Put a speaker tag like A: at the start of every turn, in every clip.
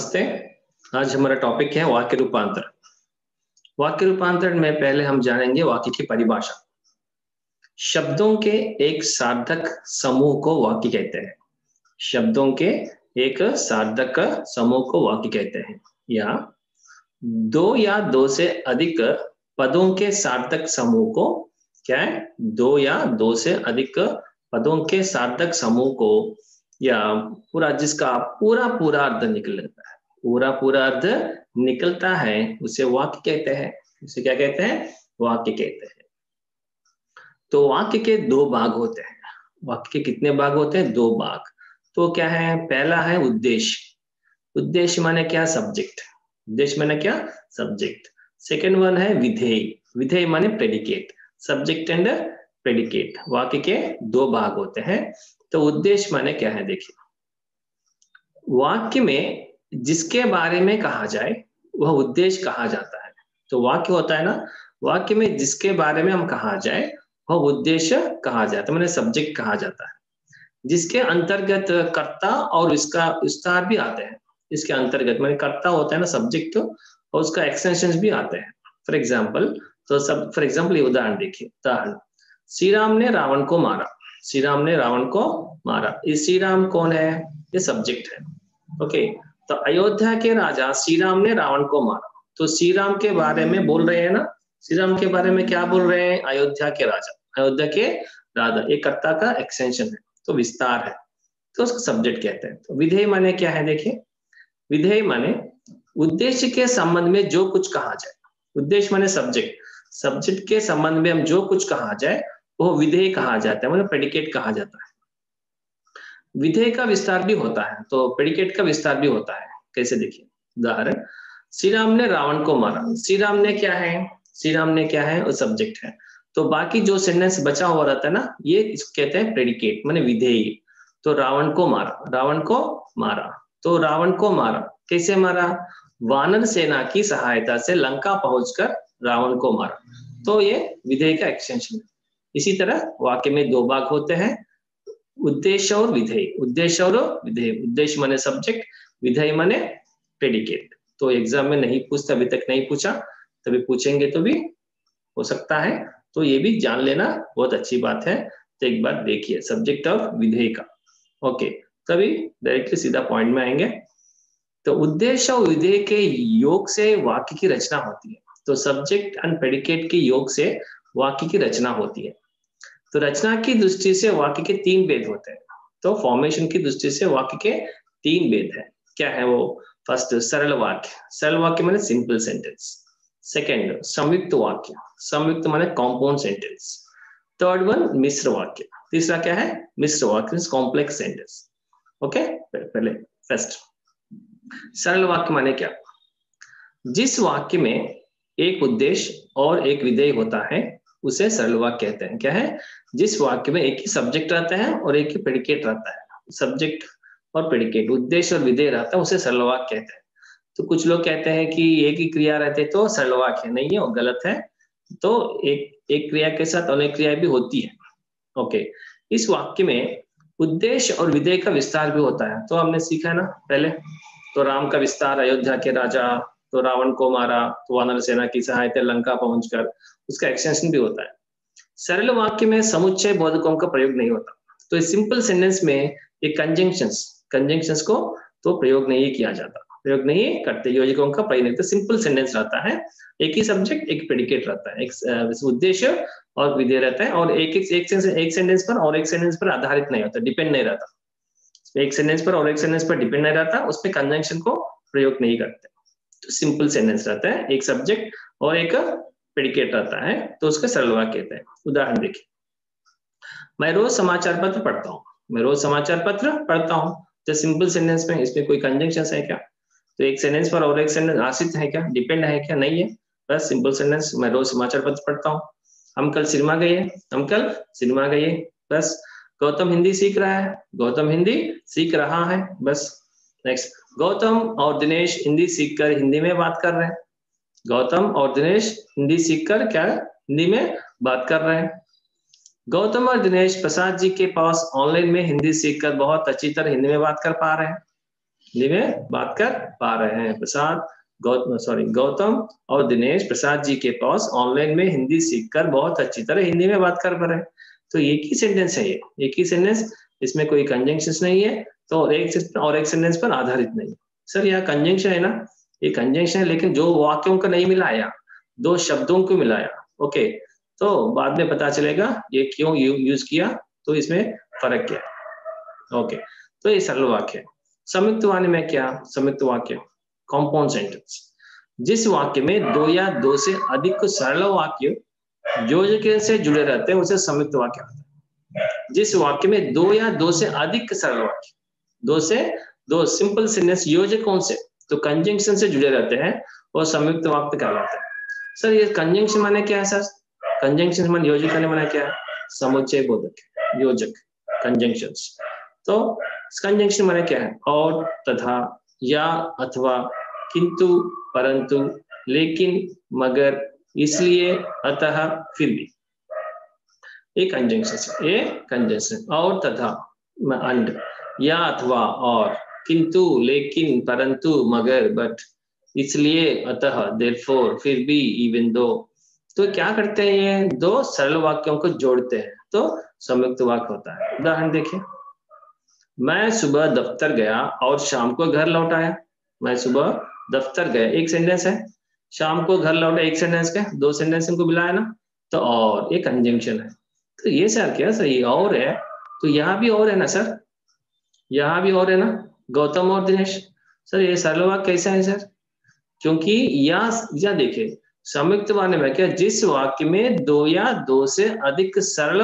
A: नमस्ते। आज हमारा टॉपिक है वाक्य रूपांतर। वाक्य रूपांतर में पहले हम जानेंगे वाक्य की परिभाषा। शब्दों के एक सार्थक समूह को वाक्य कहते हैं। शब्दों के एक सार्थक समूह को वाक्य कहते हैं, या दो से अधिक पदों के सार्थक समूह को क्या है? दो या दो से अधिक पदों के सार्थक समूह को, या पूरा जिसका पूरा पूरा अर्थ निकलता है, पूरा पूरा अर्थ निकलता है, उसे वाक्य कहते हैं। उसे क्या कहते हैं? वाक्य कहते हैं। तो वाक्य के दो भाग होते हैं। वाक्य के कितने भाग होते हैं? दो भाग। तो क्या है? पहला है उद्देश्य। उद्देश्य माने क्या? सब्जेक्ट। उद्देश्य माने क्या? सब्जेक्ट। सेकेंड वन है विधेय। विधेय माने प्रेडिकेट। Subject and predicate. वाक्य के दो भाग होते हैं। तो उद्देश्य माने क्या है? देखिए, वाक्य में जिसके बारे में कहा जाए वह उद्देश्य कहा जाता है। तो वाक्य होता है ना, वाक्य में जिसके बारे में हम कहा जाए वह उद्देश्य कहा जाता है, माने सब्जेक्ट कहा जाता है। जिसके अंतर्गत कर्ता और इसका विस्तार भी आते हैं। इसके अंतर्गत माने कर्ता होता है ना, सब्जेक्ट, और उसका एक्सटेंशन भी आते हैं। फॉर एग्जाम्पल, ये उदाहरण देखिए। उदाहरण, श्री राम ने रावण को मारा। श्री राम ने रावण को मारा। ये श्री राम कौन है? ये सब्जेक्ट है। ओके, तो अयोध्या के राजा श्री राम ने रावण को मारा। तो श्री राम के बारे में बोल रहे हैं ना। श्री राम के बारे में क्या बोल रहे हैं? अयोध्या के राजा। अयोध्या के राजा एक कर्ता का एक्सटेंशन है, तो विस्तार है, तो उसको सब्जेक्ट कहते हैं। तो विधेय माने क्या है? देखिए, विधेय माने उद्देश्य के संबंध में जो कुछ कहा जाए। उद्देश्य माने सब्जेक्ट। सब्जेक्ट के संबंध में हम जो कुछ कहा जाए वो विधेय कहा जाता है, मतलब प्रेडिकेट कहा जाता है। विधेय का विस्तार भी होता है, तो प्रेडिकेट का विस्तार भी होता है। कैसे? देखिए, उदाहरण, श्री राम ने रावण को मारा। श्री राम ने क्या है? श्री राम ने क्या है? वो सब्जेक्ट है। तो बाकी जो सेंटेंस बचा हुआ रहता है ना, ये इसको कहते हैं प्रेडिकेट, माने विधेय। तो रावण को मारा, रावण को मारा। तो रावण को मारा, कैसे मारा? वानर सेना की सहायता से लंका पहुंचकर रावण को मारा। तो ये विधेय का एक्सटेंशन है। इसी तरह वाक्य में दो भाग होते हैं, उद्देश्य और विधेय। उद्देश्य और विधेय। उद्देश्य माने सब्जेक्ट, विधेय माने प्रेडिकेट। तो एग्जाम में नहीं पूछता, अभी तक नहीं पूछा, तभी पूछेंगे तो भी हो सकता है। तो ये भी जान लेना बहुत अच्छी बात है। तो एक बार देखिए सब्जेक्ट और विधेय का। ओके, तभी डायरेक्टली सीधा पॉइंट में आएंगे। तो उद्देश्य और विधेय के योग से वाक्य की रचना होती है। तो सब्जेक्ट एंड प्रेडिकेट के योग से वाक्य की रचना होती है। तो रचना की दृष्टि से वाक्य के तीन भेद होते हैं। तो फॉर्मेशन की दृष्टि से वाक्य के तीन भेद है। क्या है वो? फर्स्ट, सरल वाक्य। सरल वाक्य माने सिंपल सेंटेंस। सेकेंड, संयुक्त वाक्य। संयुक्त माने कॉम्पाउंड सेंटेंस। थर्ड वन, मिश्र वाक्य। तीसरा क्या है? मिश्र वाक्य, कॉम्प्लेक्स सेंटेंस। ओके, पहले फर्स्ट, सरल वाक्य माने क्या? जिस वाक्य में एक उद्देश्य और एक विधेय होता है उसे सरल वाक्य कहते हैं। क्या है? जिस वाक्य में एक ही सब्जेक्ट रहता है और एक ही प्रेडिकेट रहता है। सब्जेक्ट और प्रेडिकेट, उद्देश्य और विधेय रहता है, उसे सरल वाक्य कहते हैं। तो कुछ लोग कहते हैं कि एक ही क्रिया रहते तो सरल वाक्य नहीं है, वो गलत है। तो एक क्रिया के साथ अनेक क्रिया भी होती है। ओके, इस वाक्य में उद्देश्य और विधेय का विस्तार भी होता है। तो हमने सीखा है ना पहले। तो राम का विस्तार, अयोध्या के राजा, तो रावण को मारा, तो वानर सेना की सहायता लंका पहुंचकर, उसका एक्सटेंशन भी होता है। सरल वाक्य में समुच्चय बोधकों का प्रयोग नहीं होता। तो इस सिंपल सेंटेंस में ये कंजंक्शंस को तो प्रयोग नहीं किया जाता, प्रयोग नहीं करते, योजकों का प्रयोग नहीं। तो सिंपल सेंटेंस रहता है, एक ही सब्जेक्ट एक प्रेडिकेट रहता है, एक उद्देश्य और विधेय रहता है, और एक सेंटेंस पर और एक सेंटेंस पर आधारित नहीं होता, डिपेंड नहीं रहता। एक सेंटेंस पर और एक सेंटेंस पर डिपेंड नहीं रहता, उस पर कंजंक्शन को प्रयोग नहीं करते। तो सिंपल सेंटेंस रहता है, एक सब्जेक्ट और एक प्रेडिकेट रहता है, तो उसको सरल वाक्य कहते हैं। उदाहरण देखिए, मैं रोज समाचार पत्र पढ़ता हूँ। मैं रोज समाचार पत्र पढ़ता हूँ। तो सिंपल सेंटेंस में इसमें कोई कंजंक्शन है क्या? तो एक सेंटेंस पर और एक सेंटेंस आश्रित है क्या? डिपेंड है क्या? नहीं है, बस सिंपल सेंटेंस, मैं रोज समाचार पत्र पढ़ता हूँ। हम कल सिनेमा गए, बस। गौतम हिंदी सीख रहा है, गौतम हिंदी सीख रहा है, बस। नेक्स्ट, गौतम और दिनेश हिंदी सीखकर हिंदी में बात कर रहे हैं। गौतम और दिनेश हिंदी सीखकर क्या हिंदी में बात कर रहे हैं। गौतम और दिनेश प्रसाद जी के पास ऑनलाइन में हिंदी सीखकर बहुत अच्छी तरह हिंदी में बात कर पा रहे हैं। हिंदी में बात कर पा रहे हैं। गौतम और दिनेश प्रसाद जी के पास ऑनलाइन में हिंदी सीखकर बहुत अच्छी तरह हिंदी में बात कर पा रहे हैं। तो एक ही सेंटेंस है, ये एक ही सेंटेंस, इसमें कोई कंजंक्शन नहीं है, तो एक सेंटेंस पर आधारित नहीं। सर यहाँ कंजंक्शन है ना, ये कंजंक्शन है, लेकिन जो वाक्यों को नहीं मिलाया, दो शब्दों को मिलाया। ओके, तो बाद में पता चलेगा ये क्यों यूज किया, तो इसमें फर्क क्या है। ओके, तो ये सरल वाक्य है। संयुक्त वाक्य में क्या, संयुक्त वाक्य कॉम्पाउंड सेंटेंस, जिस वाक्य में दो या दो से अधिक सरल वाक्य योजक से जुड़े रहते हैं उसे संयुक्त वाक्य होता है। जिस वाक्य में दो या दो से अधिक सरल वाक्य, दो सिंपल सेंटेंस योजकों से, तो कंजंक्शन से जुड़े रहते हैं, वो संयुक्त वाक्य कहलाते हैं। सर ये कंजंक्शन माने क्या है सर? कंजंक्शन माने योजक करने माने क्या है? समुच्चय बोधक, योजक, कंजंक्शंस। तो कंजंक्शन माने क्या है? और, तथा, या, अथवा, किंतु, परंतु, लेकिन, मगर, इसलिए, अतः, फिर भी। ये कंजंक्शन, ये कंजंक्शन। और, तथा, अंड, या, अथवा, और, किंतु, लेकिन, परंतु, मगर, बट, इसलिए, अतः, देयरफॉर, फिर भी, इवन दो। तो क्या करते हैं, ये दो सरल वाक्यों को जोड़ते हैं, तो संयुक्त वाक्य होता है। उदाहरण देखिए, मैं सुबह दफ्तर गया और शाम को घर लौट आया। मैं सुबह दफ्तर गया, एक सेंटेंस है। शाम को घर लौटा, एक सेंटेंस का, दो सेंटेंस इनको मिलाया ना, तो और एक कंजंक्शन है। तो ये सर क्या सही और है, तो यहाँ भी और है ना सर, यहाँ भी और है ना, गौतम और दिनेश। सर ये सरल वाक्य कैसा है सर? क्योंकि या देखिए, संयुक्त वाक्य में क्या, जिस वाक्य में दो या दो से अधिक सरल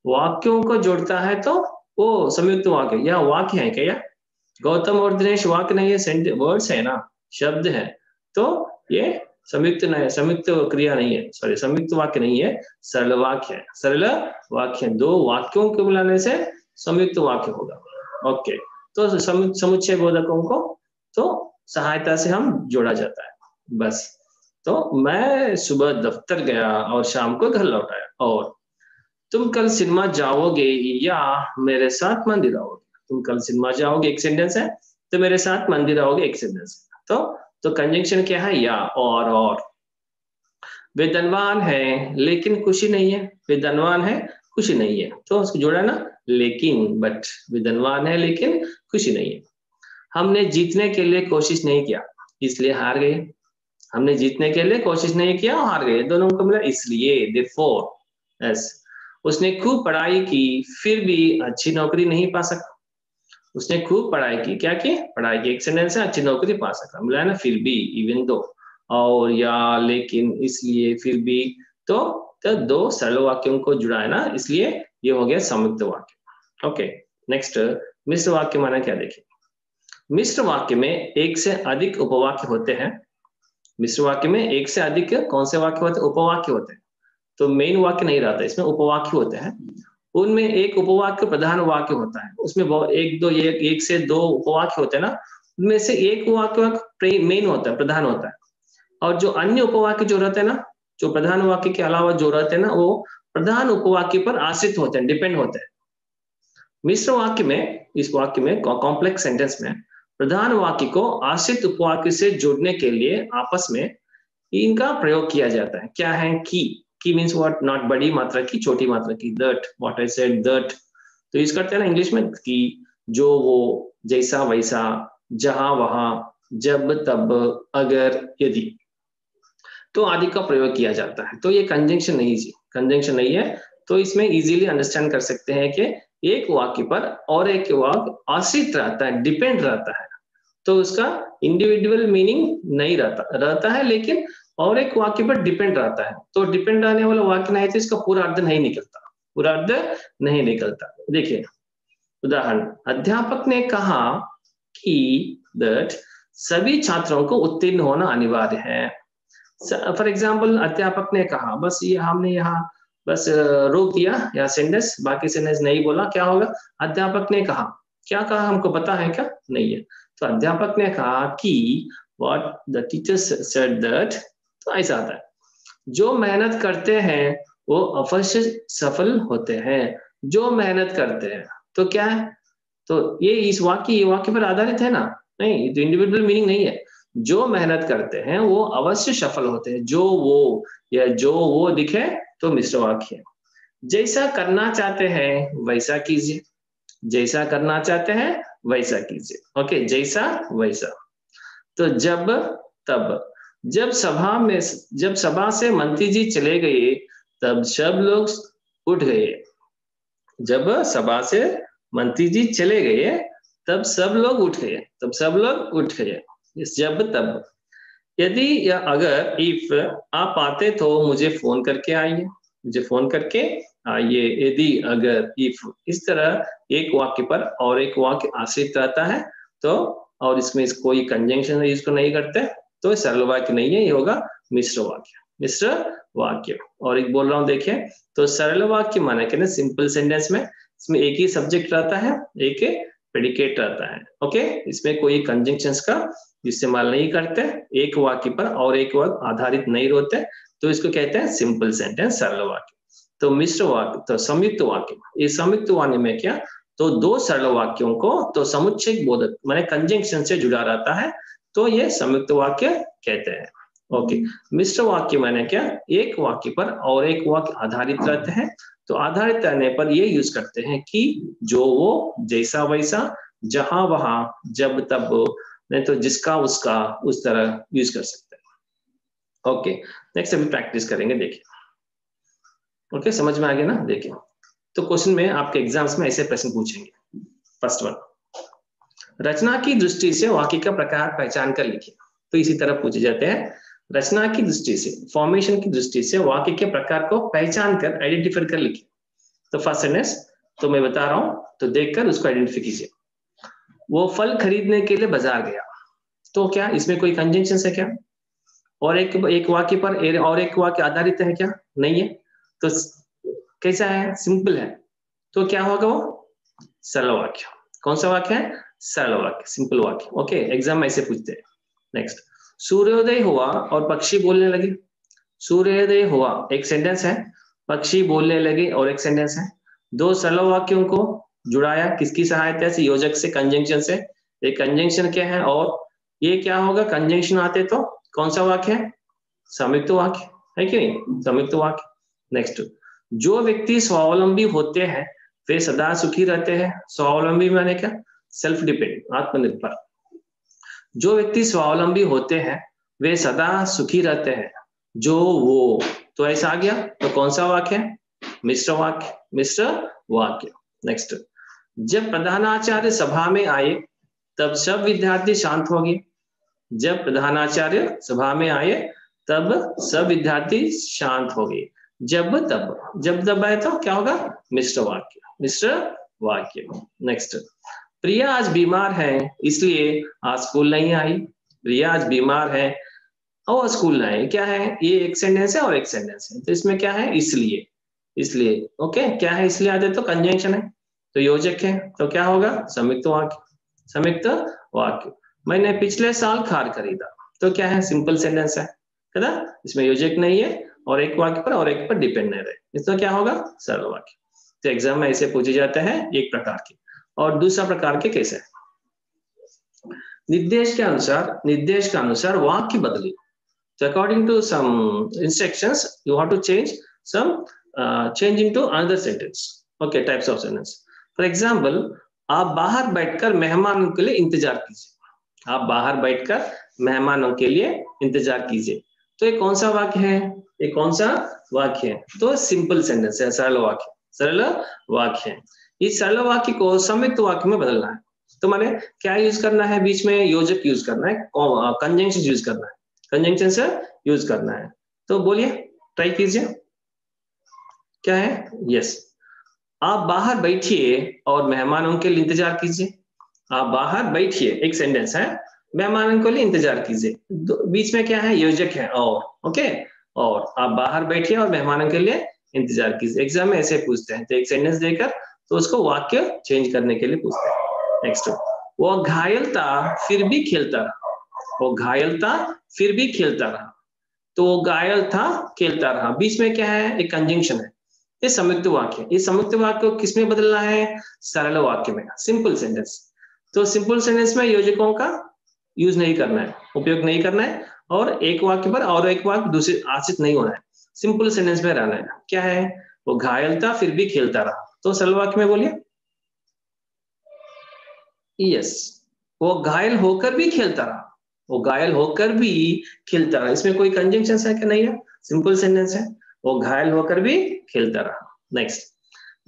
A: वाक्यों को जोड़ता है, तो वो संयुक्त वाक्य या वाक्य है क्या? गौतम और दिनेश वाक्य नहीं है, वर्ड्स है ना, शब्द है, तो ये संयुक्त नहीं, संयुक्त क्रिया नहीं है, सॉरी संयुक्त वाक्य नहीं है, सरल वाक्य है। सरल वाक्य, दो वाक्यों को मिलाने से संयुक्त वाक्य होगा। ओके, तो समुच्चय बोधकों को तो सहायता से हम जोड़ा जाता है बस। तो मैं सुबह दफ्तर गया और शाम को घर लौट आया। और तुम कल सिनेमा जाओगे या मेरे साथ मंदिर आओगे? तुम कल सिनेमा जाओगे एक सेंटेंस है, तो मेरे साथ मंदिर आओगे एक सेंटेंस है। तो कंजंक्शन क्या है? या, और। वे धनवान है लेकिन खुशी नहीं है। वे धनवान है, खुशी नहीं है, तो उसको जोड़ा ना, लेकिन, बट। वे धनवान है लेकिन खुशी नहीं है। हमने जीतने के लिए कोशिश नहीं किया, इसलिए हार गए। हमने जीतने के लिए कोशिश नहीं किया और हार गए, दोनों को मिला इसलिए, देयरफॉर। यस, उसने खूब पढ़ाई की फिर भी अच्छी नौकरी नहीं पा सका। उसने खूब पढ़ाई की, क्या की? पढ़ाई की, एक सेंटेंस है, अच्छी नौकरी पा सका, मिला है ना, फिर भी, इवन दो, और, या, लेकिन, इसलिए, फिर भी। तो दो सरल वाक्यों को जुड़ा है ना, इसलिए ये हो गया संयुक्त वाक्य। ओके, नेक्स्ट, मिश्र वाक्य माना क्या देखिए। मिश्र वाक्य में एक से अधिक उपवाक्य होते हैं। मिश्र वाक्य में एक से अधिक कौन से वाक्य होते हैं? उपवाक्य होते हैं। तो मेन वाक्य नहीं रहता, इसमें उपवाक्य होते हैं। उनमें एक उपवाक्य प्रधान वाक्य होता है, उसमें एक से दो उपवाक्य होते हैं ना, उनमें से एक वाक्य मेन होता है, प्रधान होता है। और जो अन्य उपवाक्य जो रहते हैं ना, जो प्रधान वाक्य के अलावा जो रहते हैं ना, वो प्रधान उपवाक्य पर आश्रित होते हैं, डिपेंड होते हैं। मिश्र वाक्य में, इस वाक्य में, कॉम्प्लेक्स सेंटेंस में, प्रधान वाक्य को आश्रित उपवाक्य से जोड़ने के लिए आपस में इनका प्रयोग किया जाता है। क्या है? की मीन्स व्हाट, नॉट बड़ी मात्रा की, छोटी मात्रा की, that, what I said, that. तो यूज करते हैं ना इंग्लिश में, की, जो, वो, जैसा, वैसा, जहां, वहां, जब, तब, अगर, यदि, तो आदि का प्रयोग किया जाता है। तो ये कंजंक्शन नहीं है। तो इसमें इजीली अंडरस्टैंड कर सकते हैं कि एक वाक्य पर और एक वाक्य आश्रित रहता है, डिपेंड रहता है, तो उसका इंडिविजुअल मीनिंग नहीं रहता है, लेकिन और एक वाक्य पर डिपेंड रहता है। तो डिपेंड रहने वाला वाक्य नहीं तो इसका पूरा अर्थ नहीं निकलता। देखिए उदाहरण, अध्यापक ने कहा कि दैट सभी छात्रों को उत्तीर्ण होना अनिवार्य है। फॉर एग्जाम्पल, अध्यापक ने कहा, बस ये हमने यहाँ बस रोक दिया या सेंटेंस, बाकी सेंटेंस नहीं बोला, क्या होगा? अध्यापक ने कहा, क्या कहा हमको पता है क्या? नहीं है। तो अध्यापक ने कहा कि what the teacher said that, तो ऐसा आता है, जो मेहनत करते हैं वो अवश्य सफल होते हैं। जो मेहनत करते हैं, तो क्या है? तो ये वाक्य पर आधारित है ना? नहीं, तो इंडिविजुअल मीनिंग नहीं है। जो मेहनत करते हैं वो अवश्य सफल होते हैं। जो वो दिखे तो मिश्र वाक्य है। जैसा करना चाहते हैं वैसा कीजिए। जैसा करना चाहते हैं वैसा कीजिए। ओके, जैसा वैसा। तो जब तब जब सभा से मंत्री जी चले गए तब सब लोग उठ गए। जब सभा से मंत्री जी चले गए तब सब लोग उठ गए। जब तब। यदि या अगर इफ आप आते तो मुझे फोन करके आइए। यदि अगर इफ इस तरह एक वाक्य पर और एक वाक्य आश्रित रहता है तो, और इसमें कोई कंजंक्शन इसको नहीं करते तो सरल वाक्य नहीं है, ये होगा मिश्र वाक्य। और एक बोल रहा हूं देखिए, तो सरल वाक्य माने कि ना सिंपल सेंटेंस में इसमें एक ही सब्जेक्ट रहता है, एक प्रेडिकेट रहता है। ओके, इसमें कोई कंजंक्शंस का इस्तेमाल नहीं करते, एक वाक्य पर और एक वाक्य आधारित नहीं होते, तो इसको कहते हैं सिंपल सेंटेंस, सरल वाक्य। तो मिश्र वाक्य, तो संयुक्त वाक्य, ये संयुक्त वाक्य में क्या, तो दो सरल वाक्यों को तो समुच्चय बोधक माने कंजंक्शन से जुड़ा रहता है, तो ये संयुक्त वाक्य कहते हैं। ओके, मिश्र वाक्य माने क्या, एक वाक्य पर और एक वाक्य आधारित रहते हैं, तो आधारित रहने पर ये यूज करते हैं कि जो वो, जैसा वैसा, जहां वहां, जब तब, नहीं तो जिसका उसका, उस तरह यूज कर सकते हैं। ओके, नेक्स्ट अभी प्रैक्टिस करेंगे, देखिए। ओके, समझ में आ गया ना? देखिए, तो क्वेश्चन में आपके एग्जाम्स में ऐसे प्रश्न पूछेंगे। फर्स्ट वन, रचना की दृष्टि से वाक्य का प्रकार पहचान कर लिखिए। तो इसी तरह पूछे जाते हैं, रचना की दृष्टि से, फॉर्मेशन की दृष्टि से वाक्य के प्रकार को पहचान कर, आइडेंटिफाई कर लिखिए। तो फर्स्ट सेंटेंस तो मैं बता रहा हूं, तो देखकर उसको आइडेंटिफाई कीजिए। वो फल खरीदने के लिए बाजार गया। तो क्या इसमें कोई कंजंक्शन है क्या? और एक वाक्य पर और एक वाक्य आधारित है क्या? नहीं है। तो कैसा है? सिंपल है। तो क्या होगा वो? सरल वाक्य। कौन सा वाक्य है? सरल वाक्य, सिंपल वाक्य। ओके, एग्जाम में ऐसे पूछते हैं। नेक्स्ट, सूर्योदय हुआ और पक्षी बोलने लगे। सूर्योदय हुआ एक सेंटेंस है, पक्षी बोलने लगे और एक सेंटेंस है। दो सरल वाक्यों को जुड़ाया किसकी सहायता से? योजक से, कंजंक्शन से। एक कंजंक्शन क्या है और ये क्या होगा? कंजंक्शन आते तो कौन सा वाक्य है? संयुक्त वाक्य है कि नहीं? संयुक्त वाक्य। नेक्स्ट, जो व्यक्ति स्वावलंबी होते हैं वे सदा सुखी रहते हैं। स्वावलंबी माने क्या? सेल्फ डिपेंड, आत्मनिर्भर। जो व्यक्ति स्वावलंबी होते हैं वे सदा सुखी रहते हैं। जो वो, तो ऐसा आ गया, तो कौन सा वाक्य है? मिश्र वाक्य। नेक्स्ट, जब प्रधानाचार्य सभा में आए तब सब विद्यार्थी शांत हो गए। जब प्रधानाचार्य सभा में आए तब सब विद्यार्थी शांत हो गए। जब तब आए तो क्या होगा? मिश्र वाक्य। नेक्स्ट, प्रिया आज बीमार है इसलिए आज स्कूल नहीं आई। प्रिया आज बीमार है और स्कूल नहीं आई, क्या है? ये एक सेंटेंस है और एक सेंटेंस है, तो इसमें क्या है? इसलिए। ओके, क्या है? इसलिए आते तो कंजंक्शन है, तो योजक है, तो क्या होगा? संयुक्त वाक्य। मैंने पिछले साल कार खरीदा। तो क्या है? सिंपल सेंटेंस है ना? इसमें योजक नहीं है और एक वाक्य पर और एक पर डिपेंड नहीं रहे, इसमें क्या होगा? सरल वाक्य। तो एग्जाम में ऐसे पूछे जाते हैं एक प्रकार के। और दूसरा प्रकार के कैसे? निर्देश के अनुसार वाक्य बदली। So according to some instructions, you have to change into another sentence. Okay, types of sentence. For example, आप बाहर बैठकर मेहमानों के लिए इंतजार कीजिए। आप बाहर बैठकर मेहमानों के लिए इंतजार कीजिए। तो ये कौन सा वाक्य है? ये कौन सा वाक्य है? तो सिंपल सेंटेंस है, सरल वाक्य है। इस सरल वाक्य को संयुक्त वाक्य में बदलना है। तो माने क्या यूज करना है? बीच में योजक यूज करना है, कंजंक्शन यूज करना है, कंजंक्शन से यूज करना है। तो बोलिए, ट्राई कीजिए, क्या है? यस, आप बाहर बैठिए और मेहमानों के लिए इंतजार कीजिए। आप बाहर बैठिए एक सेंटेंस है, मेहमानों के लिए इंतजार कीजिए, बीच में क्या है? योजक है और। ओके, और आप बाहर बैठिए और मेहमानों के लिए इंतजार कीजिए। एग्जाम में ऐसे पूछते हैं, तो एक सेंटेंस देकर तो उसको वाक्य चेंज करने के लिए पूछते हैं। नेक्स्ट, वो घायल था फिर भी खेलता रहा। वो घायल था फिर भी खेलता रहा। तो वो घायल था, खेलता रहा, बीच में क्या है? एक कंजंक्शन है, ये संयुक्त वाक्य। ये संयुक्त वाक्य को किसमें बदलना है? सरल वाक्य में, सिंपल सेंटेंस। तो सिंपल सेंटेंस में योजकों का यूज नहीं करना है, उपयोग नहीं करना है, और एक वाक्य पर और एक वाक्य दूसरे आश्रित नहीं होना है, सिंपल सेंटेंस में रहना है। क्या है? वो घायल था फिर भी खेलता रहा। तो सरल वाक्य में बोलिए। यस, वो घायल होकर भी खेलता रहा। वो घायल होकर भी खेलता रहा। इसमें कोई कंजंक्शन है क्या? नहीं है, सिंपल सेंटेंस है। वो घायल होकर भी खेलता रहा। नेक्स्ट,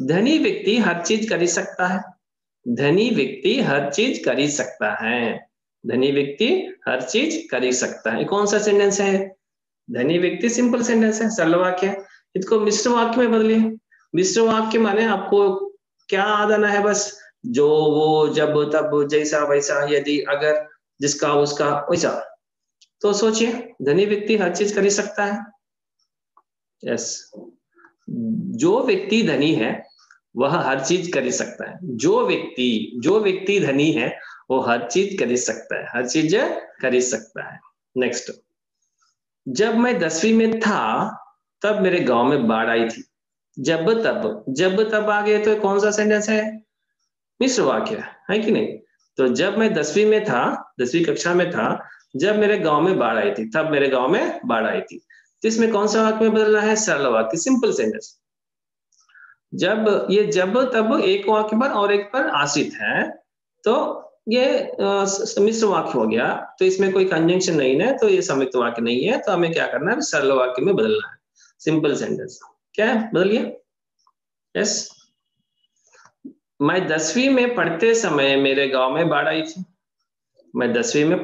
A: धनी व्यक्ति हर चीज कर सकता है। धनी व्यक्ति हर चीज कर सकता है। धनी व्यक्ति हर चीज कर सकता है, कौन सा सेंटेंस है? धनी व्यक्ति सिंपल सेंटेंस है, सरल वाक्य है। इसको मिश्र वाक्य में बदलिए। मिश्र वाक्य माने आपको क्या याद आना है? बस जो, वो, जब, तब, जैसा, वैसा, यदि, अगर, जिसका, उसका, वैसा। तो सोचिए, धनी व्यक्ति हर चीज कर सकता है। यस, जो व्यक्ति धनी है वह हर चीज कर सकता है। जो व्यक्ति धनी है वो हर चीज कर सकता है, हर चीज कर सकता है। नेक्स्ट, जब मैं 10वीं में था तब मेरे गांव में बाढ़ आई थी। जब तब आ गए तो कौन सा सेंटेंस है? मिश्र वाक्य है कि नहीं? तो जब मैं 10वीं में था, 10वीं कक्षा में था, जब मेरे गांव में बाढ़ आई थी, तब मेरे गांव में बाढ़ आई थी। तो इसमें कौन सा वाक्य में बदलना है? सरल वाक्य, सिंपल सेंटेंस। जब, ये जब तब एक वाक्य पर और एक पर आश्रित है, तो ये मिश्र वाक्य हो गया। तो इसमें कोई कंजंक्शन नहीं है, तो ये संयुक्त वाक्य नहीं है। तो हमें क्या करना है? सरल वाक्य में बदलना है, सिंपल सेंटेंस। क्या है? बदलिए। यस, मैं 10वीं में पढ़ते समय मेरे गांव में बाढ़ आई थी। मैं 10वीं में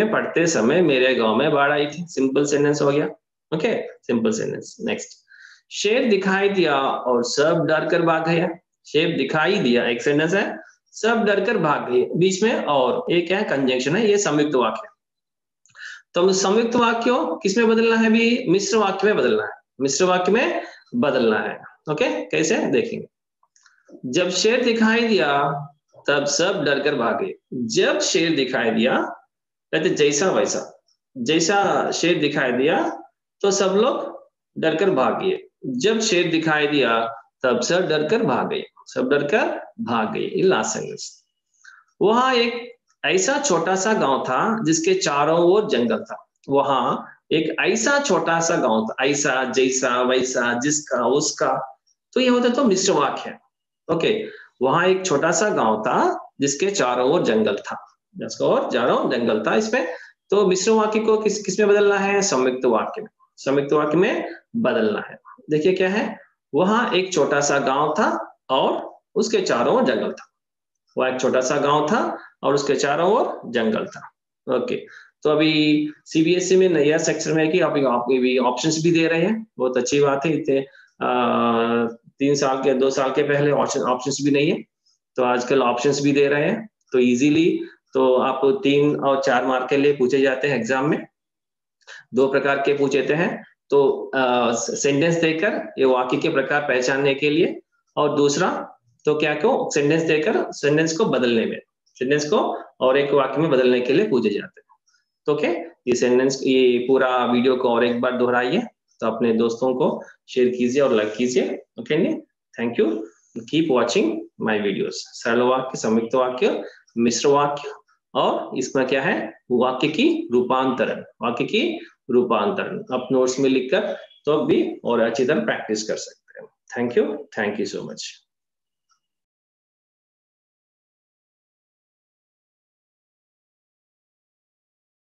A: पढ़ते समय मेरे गांव में बाढ़ आई थी, सिंपल सेंटेंस हो गया। Okay, simple sentence. नेक्स्ट, शेर दिखाई दिया और सब डर कर भाग गया। शेर दिखाई दिया एक सेंटेंस है, सब डर कर भाग गए, बीच में और एक है कंजंक्शन है, ये संयुक्त वाक्य। तो संयुक्त वाक्य किसमें बदलना है? भी मिश्र वाक्य में बदलना है, मिश्र वाक्य में बदलना है। ओके, कैसे देखेंगे? जब शेर दिखाई दिया तब सब डर कर भागे। जब शेर दिखाई दिया, कहते जैसा वैसा, जैसा शेर दिखाई दिया तो सब लोग डर कर भाग गए। जब शेर दिखाई दिया तब सब डर कर भाग गए, सब डर कर भाग गए। लास्ट सेंटेंस, वहां एक ऐसा छोटा सा गांव था जिसके चारों ओर जंगल था। वहां एक ऐसा छोटा सा गांव था, ऐसा, जैसा, वैसा, जिसका, उसका। तो ये होता तो मिश्र वाक्य है। ओके, वहां एक छोटा सा गांव था जिसके चारों ओर जंगल था, जिसका और चारों जंगल था। इसमें तो मिश्र वाक्य को किसमें बदलना है? संयुक्त वाक्य में, संयुक्त वाक्य में बदलना है। देखिए क्या है? वहां एक छोटा सा गांव था और उसके चारों ओर जंगल था। वह एक छोटा सा गांव था और उसके चारों ओर जंगल था। ओके, तो अभी सीबीएसई में नया सेक्शन में कि आप भी ऑप्शंस भी दे रहे हैं, बहुत अच्छी बात है। इतने 3 साल के, 2 साल के पहले ऑप्शंस भी नहीं है, तो आजकल ऑप्शंस भी दे रहे हैं। तो इजीली तो आप 3 और 4 मार्क के लिए पूछे जाते हैं एग्जाम में। 2 प्रकार के पूछे हैं, तो सेंटेंस देकर ये वाक्य के प्रकार पहचानने के लिए, और दूसरा तो क्या को सेंटेंस देकर सेंटेंस को बदलने में, सेंटेंस को और एक वाक्य में बदलने के लिए पूछे जाते हैं। तो ओके, ये सेंटेंस, ये पूरा वीडियो को और एक बार दोहराइए, तो अपने दोस्तों को शेयर कीजिए और लाइक कीजिए। Okay, thank you, keep watching my videos. सरल वाक्य, संयुक्त वाक्य, मिश्र वाक्य, और इसमें क्या है? वाक्य की रूपांतरण, वाक्य की रूपांतरण आप नोट्स में लिखकर तो भी और अच्छी तरह प्रैक्टिस कर सकते हैं। Thank you so much.